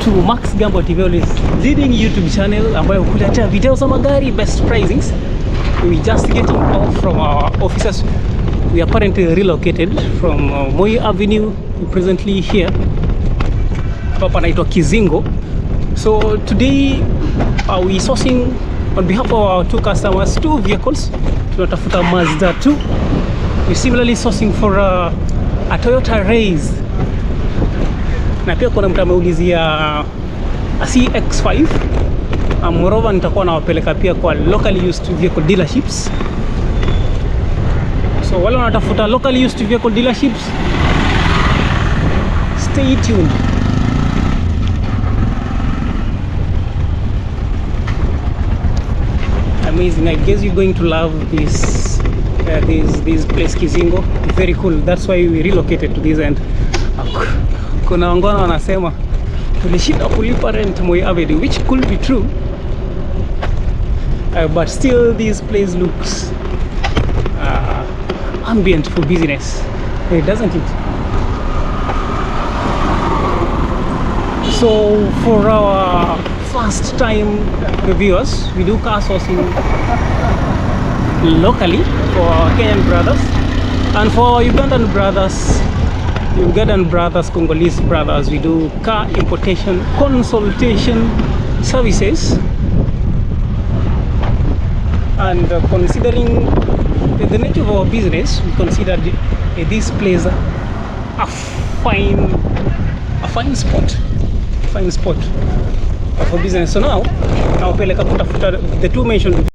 to Max Gambo TV, leading YouTube channel ambayo hukuletea video za magari, best pricings. We just getting off from our offices. We are currently relocated from Moi Avenue. We're presently here. Hapa naitwa Kizingo. So today we sourcing on behalf of our two customers two vehicles. Tunatafuta Mazda 2. We're similarly sourcing for a Toyota Raize. Na pia kuna mtu ameulizia a CX5. Moreover nitakuwa nawapeleka pia kwa locally used vehicle dealerships. So wale wanatafuta locally used vehicle dealerships, stay tuned. Amazing. I guess you're going to love this place Kizingo. Very cool. That's why we relocated to this end. Kuna wangwana wanasema tulishinda kulipa rent Moi Avenue, which could be true, but still this place looks ambient for business, doesn't it? So for our first time viewers, we do car sourcing locally for our Kenyan brothers, and for our Ugandan brothers, Congolese brothers, we do car importation consultation services. And considering the nature of our business, we considered this place a fine spot for business. So now nawapeleka kutafuta the two mentioned.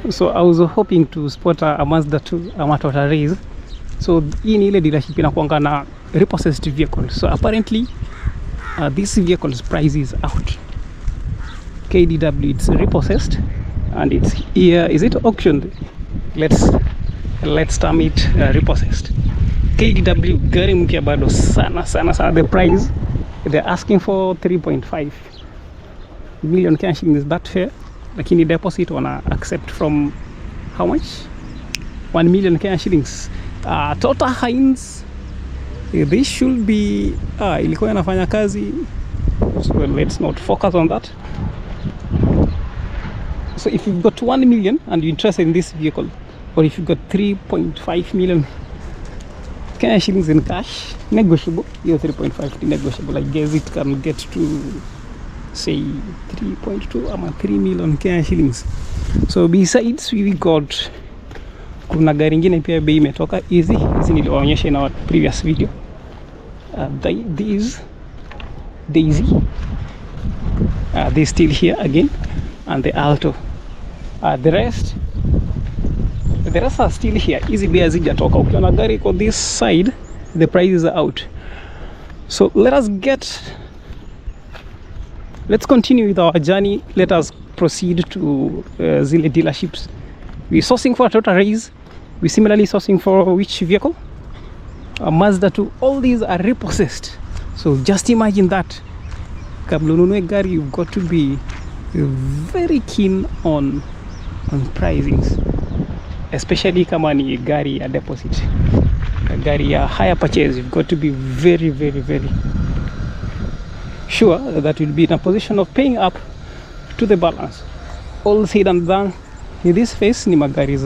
So I was hoping to spot a Mazda 2, a Toyota Raize. So hii ni ile dealership inakuanga na repossessed vehicle. So apparently this vehicle's price is out. KDW, it's repossessed and it's here. Is it auctioned? Let's term it repossessed. KDW gari mpya bado sana. The price they're asking for 3.5 million cash. Is that fair? Lakini deposit wana accept from how much? 1 million Kenya shillings. Total Hines, this should be ilikuwa inafanya kazi, so let's not focus on that. So if you've got 1 million and you're interested in this vehicle, or if you've got 3.5 million Kenya shillings in cash, negotiable. 3.5 negotiable. I guess it can get to say 3.2 or 3 million Kenya shillings. So besides we got kuna gari ingine pia bei imetoka hizi niliwaonyesha in our previous video. These Daisy, they still here again, and the Alto. The rest are still here. Hizi bei hazijatoka. Ukiona gari kwa this side, the prices are out. So let's continue with our journey. Let us proceed to zile dealerships. We're sourcing for a Toyota Raize. We're similarly sourcing for which vehicle? A Mazda 2. All these are repossessed. So just imagine that. Kabla ununue gari, you've got to be very keen on pricings, especially kama ni gari ya deposit, gari ya higher purchase. You've got to be very sure that you'll be in a position of paying up to the balance. All said and done, in this phase ni magari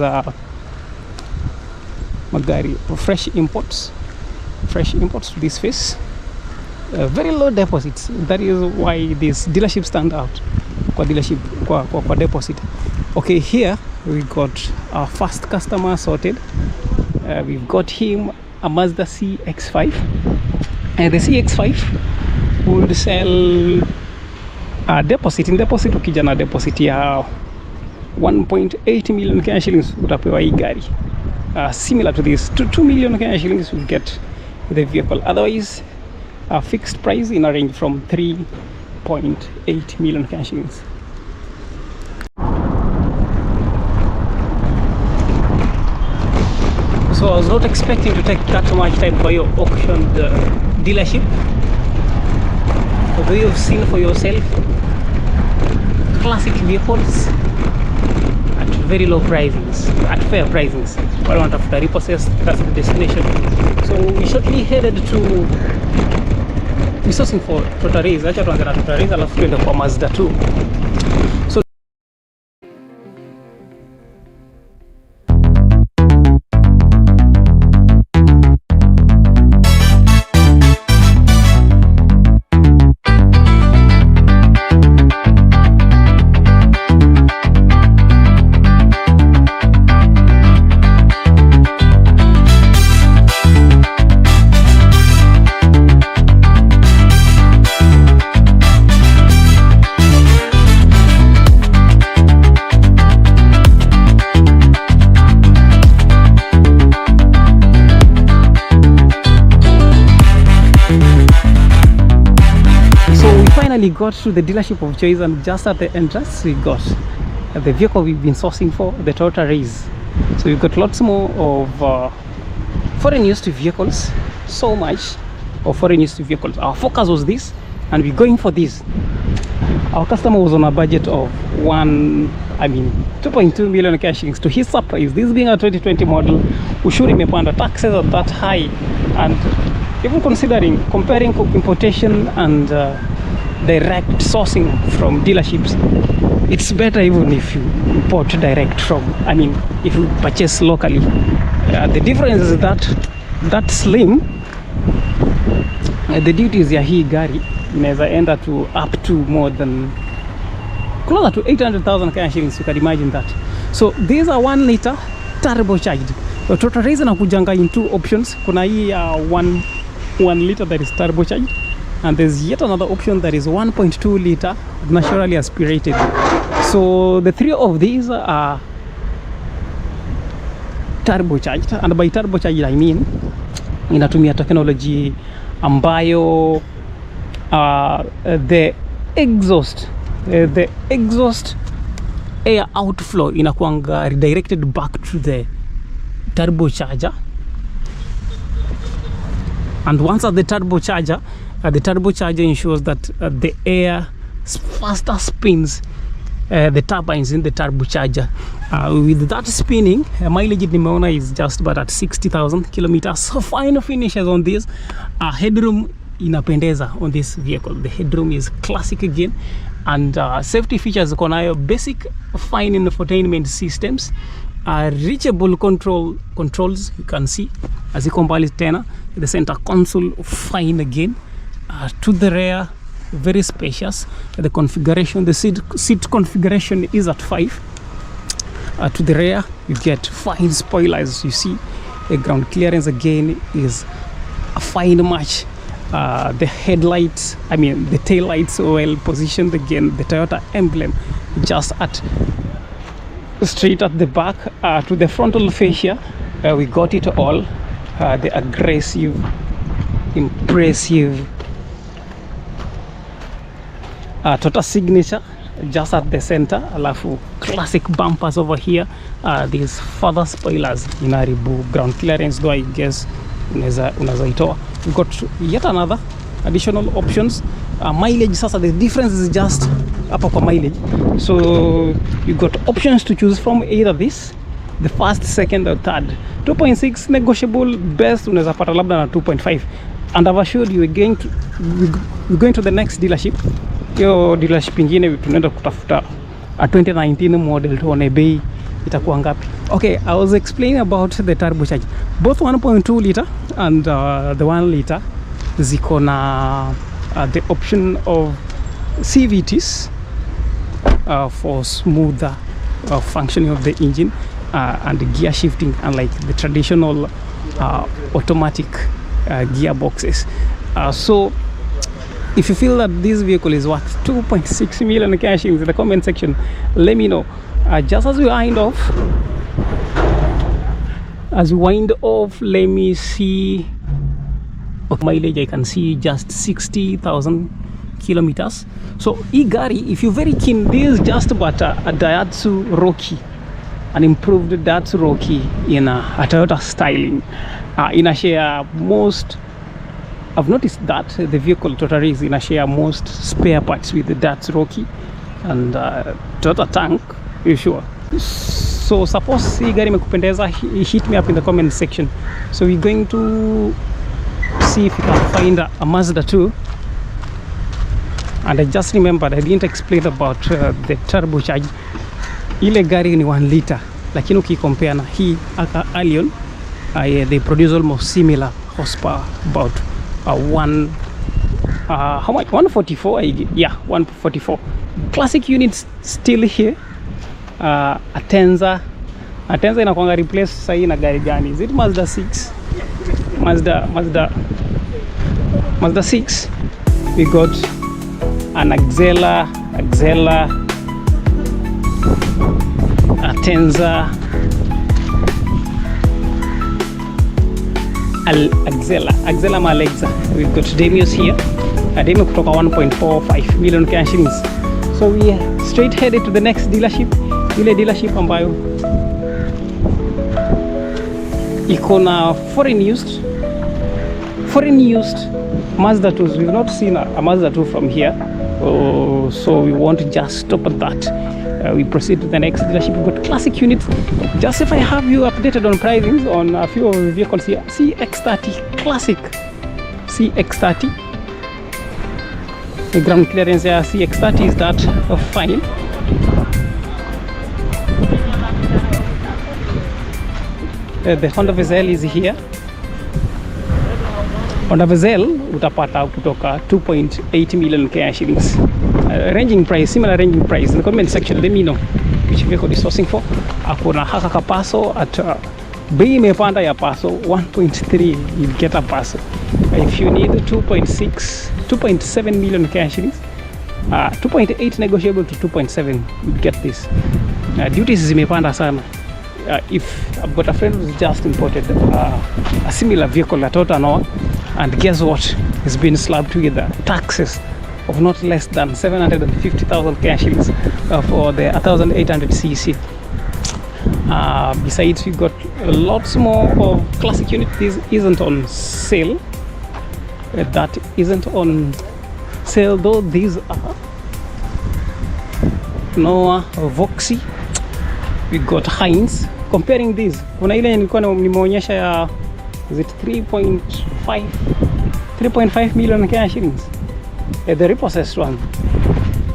fresh imports to this phase. Very low deposits. That is why this dealership stand out kwa deposit. Okay, here we got our first customer sorted. We've got him a Mazda CX5, and the CX5 would sell deposit. In deposit ukija na deposit ya 1.8 million Kenya shillings utapewa hii gari. Similar to this, 2 million Kenya shillings will get the vehicle. Otherwise a fixed price in a range from 3.8 million Kenya shillings. So I was not expecting to take that much time by your auction dealership. Although you've seen for yourself classic vehicles at very low pricings, at fair pricings. But I want to repossess, that's the destination. So we shortly headed to resourcing for Toyota Raize. Actually tuanze Toyota Raize alafu tuende kwa Mazda 2. So we got to the dealership of choice, and just at the entrance we got the vehicle we've been sourcing for, the Toyota Raize. So we've got lots more of foreign used vehicles, so much of foreign used vehicles. Our focus was this, and we're going for this. Our customer was on a budget of 2.2 million cash shillings. To his surprise, this being a 2020 model, ushuru imepanda, taxes are that high, and even considering comparing importation and direct sourcing from dealerships, it's better even if you import direct from, if you purchase locally. The difference is that slim, the duties ya hii gari inaweza enda to up to more than closer to 800,000 Kenya shillings. You can imagine that. So these are 1 liter turbocharged. So Toyota Raize inakujanga in two options. Kuna hii 1 liter that is turbocharged, and there's yet another option that is 1.2 liter naturally aspirated. So the three of these are turbocharged, and by turbocharged I mean inatumia technology ambayo the exhaust air outflow inakuanga redirected back to the turbocharger, and once at the turbocharger ensures that the air faster spins the turbines in the turbocharger. With that spinning, mileage nimeona is just about at 60,000 kilometers. So final finishes on this. Headroom inapendeza on this vehicle. The headroom is classic again, and safety features konayo basic fine infotainment systems, reachable controls you can see as you compare it tena. The center console fine again. To the rear, very spacious. The configuration, the seat configuration is at 5. To the rear you get fine spoilers. You see the ground clearance again is a fine match. The headlights, the tail lights well positioned again. The Toyota emblem just at straight at the back. To the frontal fascia, we got it all. The aggressive, impressive Toyota signature just at the center, alafu classic bumpers over here. These further spoilers inaribu ground clearance, though I guess unaweza itoa. We got yet another additional options. Mileage, sasa the difference is just hapo kwa mileage. So you got options to choose from, either this, the first, second or third. 2.6 negotiable, best unaweza pata labda na 2.5. And I've assured you we're going to the next dealership. Yo dealership ingine tunaenda kutafuta a 2019 model tuone bei itakuwa ngapi. Okay, I was explaining about the turbocharged. Both 1.2 liter and the 1 liter ziko na the option of CVTs for smoother functioning of the engine and the gear shifting, unlike the traditional automatic gearboxes. So if you feel that this vehicle is worth 2.6 million cash in the comment section, let me know. Just as we wind off, let me see mileage. I can see just 60,000 kilometers. So Igari, if you're very keen, this is just about a Daihatsu Rocky. an improved Datsun Rocky in a Toyota styling. In a share most, I've noticed that the vehicle Toyota Raize in a share most spare parts with the Datsun Rocky and Toyota Tank, you sure? So suppose hii gari imekupendeza, hit me up in the comment section. So we're going to see if we can find a Mazda 2. And I just remembered I didn't explain about the turbocharged. Ile gari ni 1 liter, lakini ukicompare na hii aka Allion, they produce almost similar horsepower, about how much? 144, yeah, 144. Classic units still here. Atenza inakuanga replace sahi na gari gani? Is it Mazda 6? Mazda 6. We got an Axela, Atenza, Axela Malexa. We've got Demios here. Demio kutoka 1.45 million Kenya shillings. So we straight headed to the next dealership. Ile dealership ambayo iko na foreign used Mazda 2s. We've not seen a Mazda 2 from here, so we want to just stop at that. We proceed to the next dealership. We've got classic units. Just if I have you updated on pricings on a few of the vehicles here. CX-30 classic, CX-30. The ground clearance here, CX-30 is that fine. The Honda Wholesale is here. Honda Wholesale utapata kutoka 2.8 million Kenya shillings. Ranging price, similar ranging price. In the comment section, let me know which vehicle is sourcing for. Akuna haka ka Paso at bei imepanda ya Paso 1.3, you get a Paso. If you need 2.7 million Kenya shillings, 2.8 negotiable to 2.7, you get this. Duties zimepanda sana. If I've got a friend who's just imported a similar vehicle at Toyota Noah, and guess what? It's been slapped with taxes of not less than 750,000 Kenya shillings for the 1800cc. Besides, we got lots more of classic units. This isn't on sale. That isn't on sale though. These are Noah, Voxy. We got Heinz. Comparing these, kuna ile nilikuwa nimeonyesha ya, is it 3.5 million Kenya shillings, the repossessed one.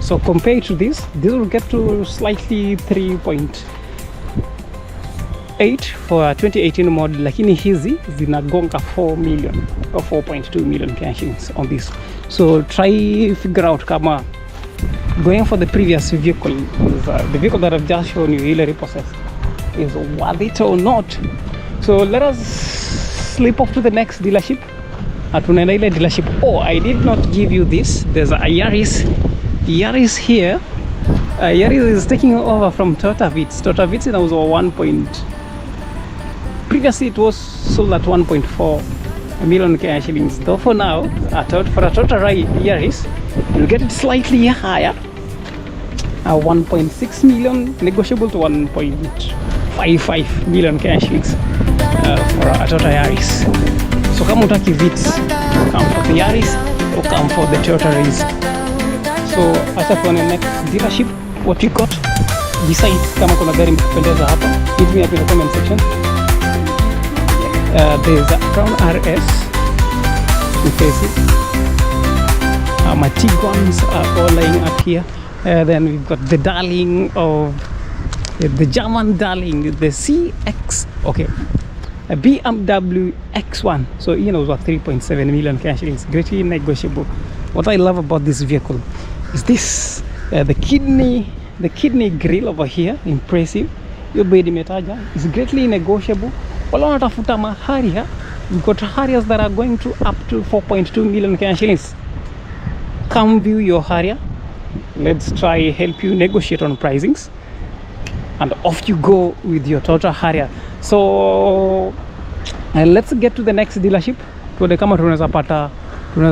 So compared to this will get to slightly 3.8 for 2018 model, lakini hizi zinagonga 4 million or 4.2 million Kenya shillings on this. So try figure out kama going for the previous vehicle, the vehicle that I've just shown you, ile repossessed, is worth it or not. So let us slip off to the next dealership. Tunaenda ile dealership. Oh, I did not give you this. There's a Yaris here. Yaris is taking over from Toyota Vitz. Toyota Vitz inauzwa 1. Previously it was sold at 1.4 million Kenya shillings. Though for now, for a Toyota Yaris, you'll get it slightly higher. 1.6 million, negotiable to 1.55 million Kenya shillings for a Toyota Yaris. So kama utaki Vitz, come for the Yaris or come for the Toyota Raize. So acha tuone next dealership what you got. Besides, kama kuna gari mkipendeza hapa, hit me up in the comment section. There's a Crown RS, you face it. My Tiguans are all lying up here. Then we've got the darling of the German darling, the CX, okay, a BMW X1. So you know, it was 3.7 million cash. It's greatly negotiable. What I love about this vehicle is this, the kidney grill over here, impressive. Your bedi metaja is greatly negotiable. Wala wanatafuta maharia, we've got Harriers that are going to up to 4.2 million Kenya shillings. Come view your Harrier. Let's try help you negotiate on pricings, and off you go with your Toyota Harrier. So let's get to the next dealership. Tuone kama tunaweza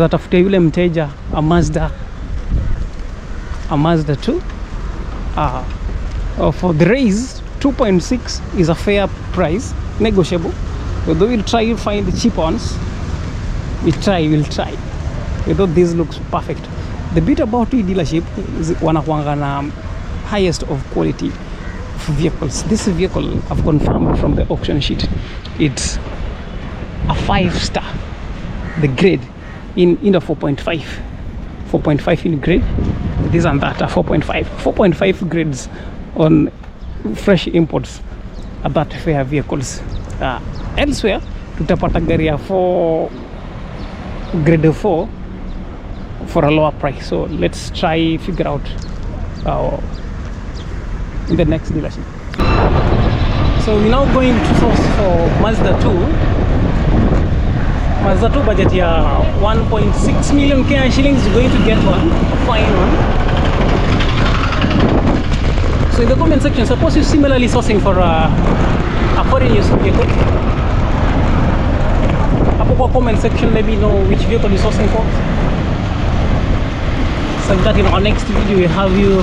tafutia yule mteja a Mazda 2 for the Raize 2.6 is a fair price, negotiable. Although we'll try to find the cheap ones. We'll try. Although this looks perfect. The bit about the dealership is one highest of quality vehicles. This vehicle I've confirmed from the auction sheet. It's a 5-star. The grade in the 4.5 in grade. This and that are 4.5 grades on fresh imports at that fair vehicles. Elsewhere tutapata gari ya 4 grade 4 for a lower price. So let's try figure out in the next dealership. So we're now going to source for Mazda 2. Mazda 2 budget here 1.6 million Kenyan shillings. You're going to get one, a fine one. So in the comment section, suppose you're similarly sourcing for a foreign use vehicle. Hapo comment section, let me know which vehicle you're sourcing for. So that in our next video we have you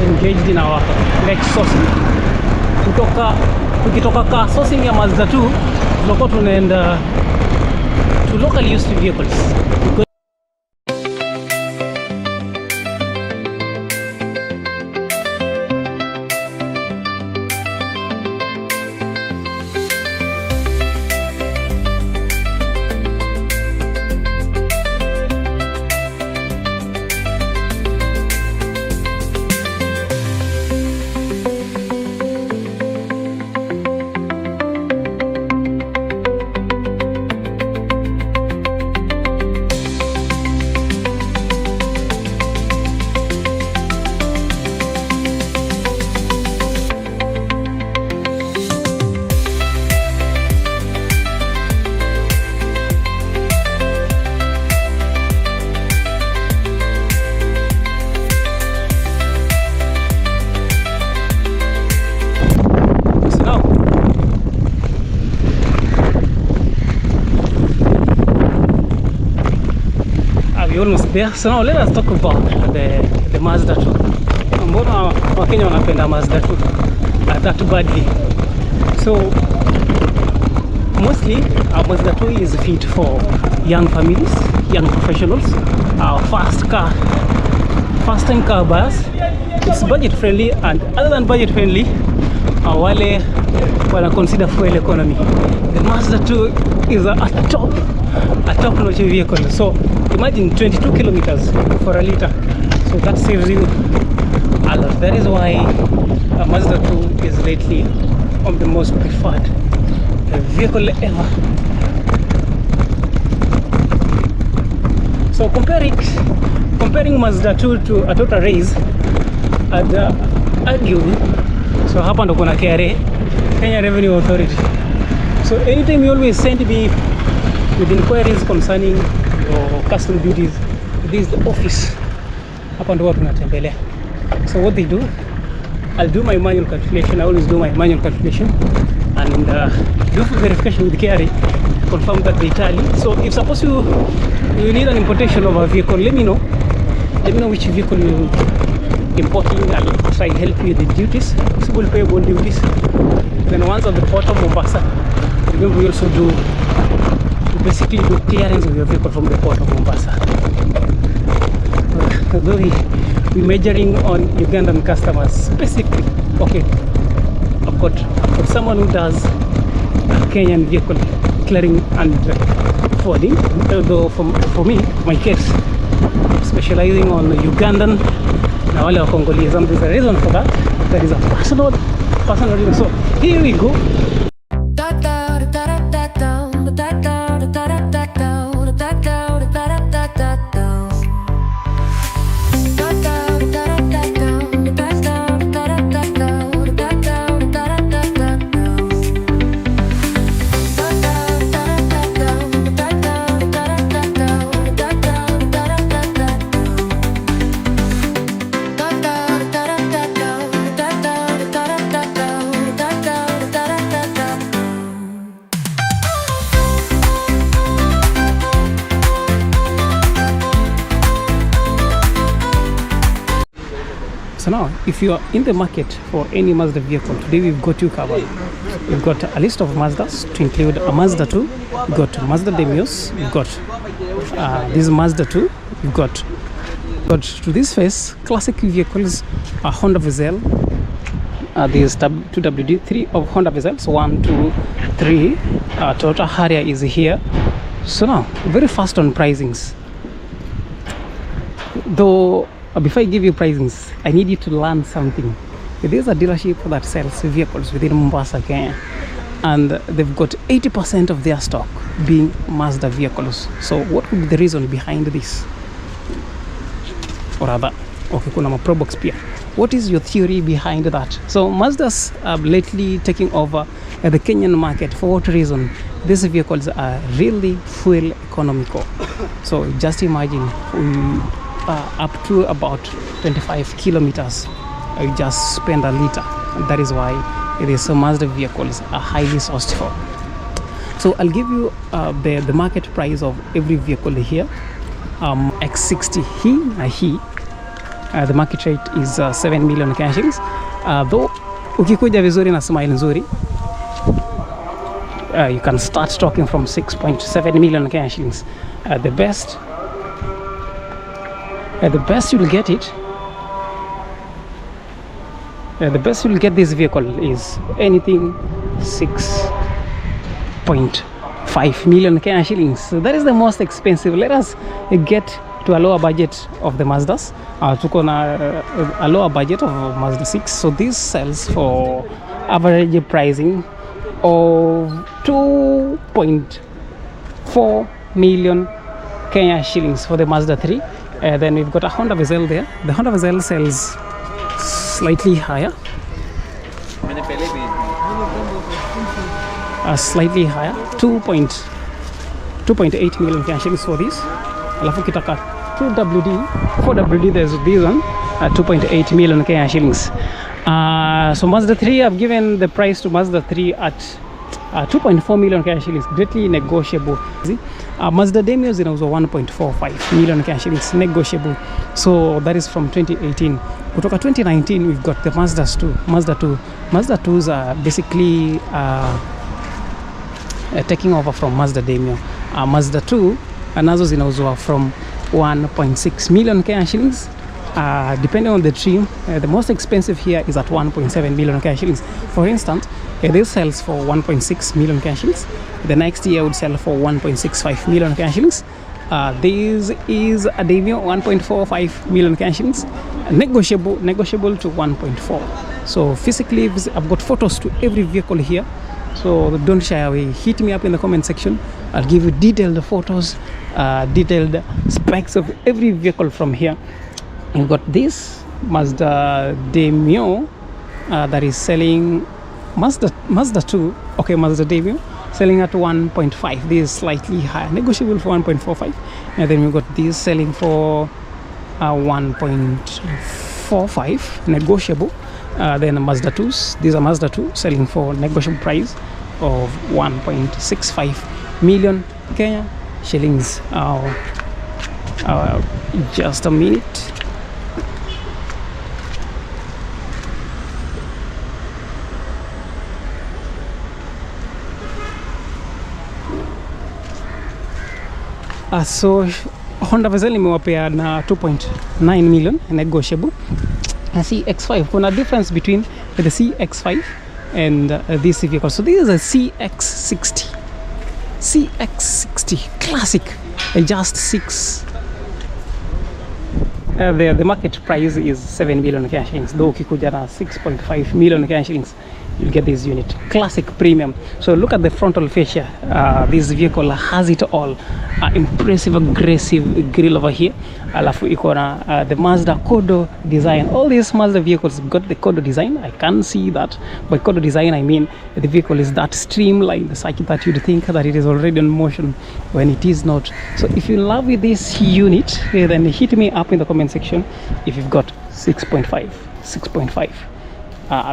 engaged in our next sourcing. Tukitoka ka sourcing ya Mazda 2, tunakuwa tunaenda to local used vehicles. Almost there. So now let us talk about the Mazda 2. Mbona Wakenya wanapenda Mazda 2 that badly? So mostly Mazda 2 is fit for young families, young professionals, first time car buyers. It's budget friendly, and other than budget friendly, wale wana consider fuel economy. The Mazda 2 is a top notch vehicle. So imagine 22 kilometers for a liter. So that saves you a lot. That is why Mazda 2 is lately on the most preferred vehicle ever. So comparing Mazda 2 to a Toyota Raize, I'd argue, so hapa ndo kuna KRA, Kenya Revenue Authority. So anytime you always send me with inquiries concerning your custom duties, this is the office. Hapa ndo tunatembelea. So what they do, I'll do my manual calculation. I always do my manual calculation and do verification with KRA, confirm that they tally. So if suppose you need an importation of a vehicle, let me know which vehicle you importing. I'll try to help you with the duties, possible payable duties. Then once at the port of Mombasa, remember we also basically do clearance of your vehicle from the port of Mombasa. Though we're measuring on Ugandan customers specifically. Okay, I've got someone who does Kenyan vehicle clearing and forwarding. Although for me, my case, specializing on Ugandan na wale wa Congolese, and there's a reason for that. That is a personal reason. So here we go. So now, if you are in the market for any Mazda vehicle, today we've got you covered. We've got a list of Mazdas to include a Mazda 2, we've got Mazda Demios, we've got this Mazda 2, we've got to this face classic vehicles, a Honda Wholesale, this 2WD, 3 of Honda Wholesales, 1, 2, 3, Toyota Harrier is here. So now, very fast on pricings. Though, before I give you pricings, I need you to learn something. There's a dealership that sells vehicles within Mombasa, Kenya, and they've got 80% of their stock being Mazda vehicles. So what could be the reason behind this? Or rather, okay, kuna pro box pia. What is your theory behind that? So Mazda's lately taking over the Kenyan market. For what reason? These vehicles are really fuel economical. So just imagine up to about 25 kilometers, you just spend a liter. That is why these Mazda vehicles are highly sourced for. So I'll give you the market price of every vehicle here. X60 the market rate is 7 million Kenya shillings. Though ukikuja vizuri na smile nzuri, you can start talking from 6.7 million Kenya shillings. The best you'll get it. The best you'll get this vehicle is anything 6.5 million Kenya shillings. So that is the most expensive. Let us get to a lower budget of the Mazdas. Tuko na a lower budget of Mazda 6. So this sells for average pricing of 2.4 million Kenya shillings for the Mazda 3. Then we've got a Honda Wholesale there. The Honda Wholesale sells slightly higher. Slightly higher, 2.8 million Kenya shillings for this. Alafu kitaka 2WD, 4WD, there's this one, 2.8 million Kenya shillings. So Mazda 3, I've given the price to Mazda 3 at 2.4 million Kenya shillings, greatly negotiable. Mazda Demios inauzwa 1.45 million Kenya shillings, negotiable. So that is from 2018. Kutoka 2019, we've got the Mazda 2. Mazda 2s are basically taking over from Mazda Demio. Mazda 2 nazo zinauzwa from 1.6 million Kenya shillings. Depending on the trim, the most expensive here is at 1.7 million Kenya shillings. For instance, this sells for 1.6 million Kenya shillings. The next year would sell for 1.65 million Kenya shillings. This is a Demio, 1.45 million Kenya shillings. Negotiable to 1.4. So physically, I've got photos to every vehicle here. So don't shy away. Hit me up in the comment section. I'll give you detailed photos, detailed specs of every vehicle from here. You've got this Mazda Demio that is selling Mazda 2. Okay, Mazda Demio selling at 1.5. This is slightly higher, negotiable for 1.45. And then we've got this selling for 1.45, negotiable. Then Mazda 2s, these are Mazda 2 selling for negotiable price of 1.65 million Kenya shillings. Just a minute. So Honda Wholesale imewapea na 2.9 million negotiable. CX5, kuna difference between the CX5 and this vehicle. So this is a CX60 classic, just 6. The market price is 7 million Kenya shillings. Though ukikuja na 6.5 million Kenya shillings, you'll get this unit, classic premium. So look at the frontal fascia. This vehicle has it all. Impressive, aggressive grille over here. Alafu iko na the Mazda Kodo design. All these Mazda vehicles got the Kodo design. I can see that. By Kodo design, I mean the vehicle is that streamlined, such that you'd think that it is already in motion when it is not. So if you're in love with this unit, then hit me up in the comment section. If you've got 6.5.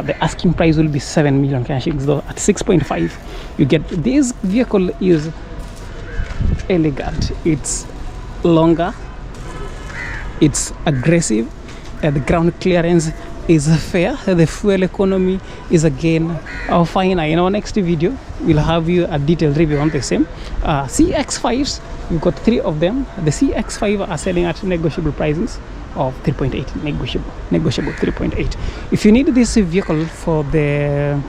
The asking price will be 7 million Kenya shillings. Though at 6.5, you get this vehicle is elegant. It's longer. It's aggressive. the ground clearance is fair, the fuel economy is again fine. In our next video we'll have you a detailed review on the same. CX5s, we've got 3 of them. The CX5 are selling at negotiable prices of 3.8, negotiable 3.8. If you need this vehicle for the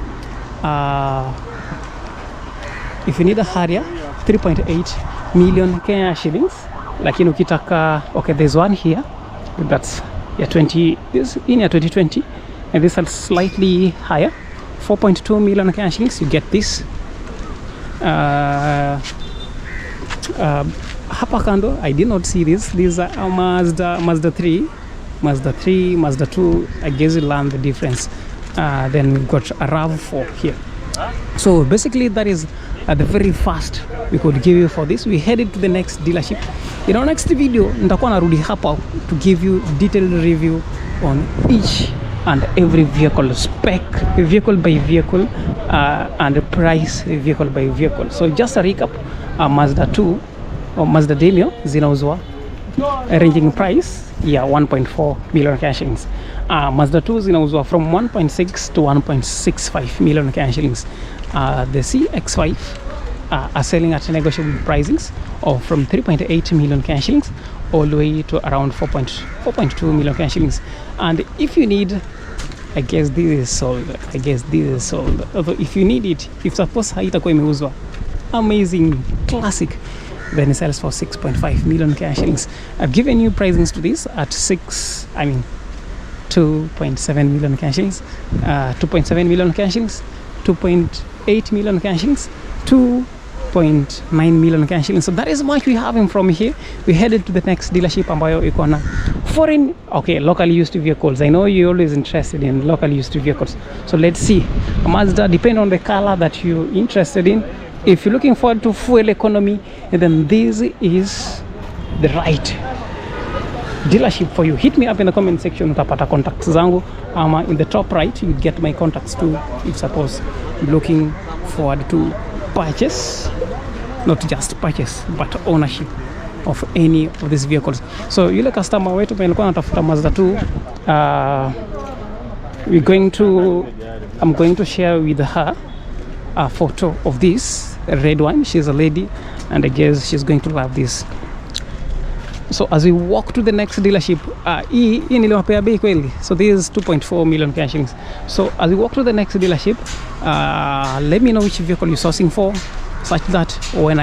if you need a Harrier, 3.8 million Kenya shillings. Lakini ukitaka, okay, there's one here that's 20, this in 2020, and this is slightly higher, 4.2 million Kenya shillings. You get this. Hapa kando, I did not see this. These are Mazda 3, Mazda 2. I guess you learn the difference. Then we've got a RAV4 here. So basically that is the very fast we could give you for this. We headed to the next dealership. In our next video nitakuwa narudi hapa to give you detailed review on each and every vehicle, spec vehicle by vehicle, and price vehicle by vehicle. So just a recap, Mazda 2 or Mazda Demio zinauzwa ranging price 1.4 million cash shillings. Mazda 2 zinauzwa from 1.6 to 1.65 million cash shillings. The CX5 are selling at negotiable pricings of from 3.8 million cash shillings all the way to around 4.2 million cash shillings. And if you need, I guess this is sold. Although if you need it, if suppose haitakuwa imeuzwa, amazing classic, then it sells for 6.5 million cash shillings. I've given you pricings to this at 2.7 million cash shillings, 2.7 million cash shillings, 2.8 million cash shillings, 2.9 million cash shillings. So that is much we have him from here. We headed to the next dealership ambayo iko na foreign, locally used vehicles. I know you're always interested in locally used vehicles. So let's see. Mazda, depend on the color that you're interested in. If you're looking forward to fuel economy, then this is the right dealership for you. Hit me up in the comment section, utapata contacts zangu, in the top right you get my contacts too, if suppose you're looking forward to purchase, not just purchase but ownership of any of these vehicles. So yule customer wetu alikuwa anatafuta Mazda 2, I'm going to share with her a photo of this red one. She's a lady and I guess she's going to love this. So as we walk to the next dealership, hii niliwapea bei kweli. So this is 2.4 million cash shillings. So as we walk to the next dealership, let me know which vehicle you're sourcing for, such that when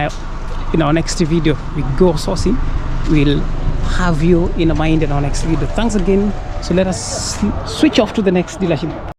in our next video we go sourcing, we'll have you in mind in our next video. Thanks again. So let us switch off to the next dealership.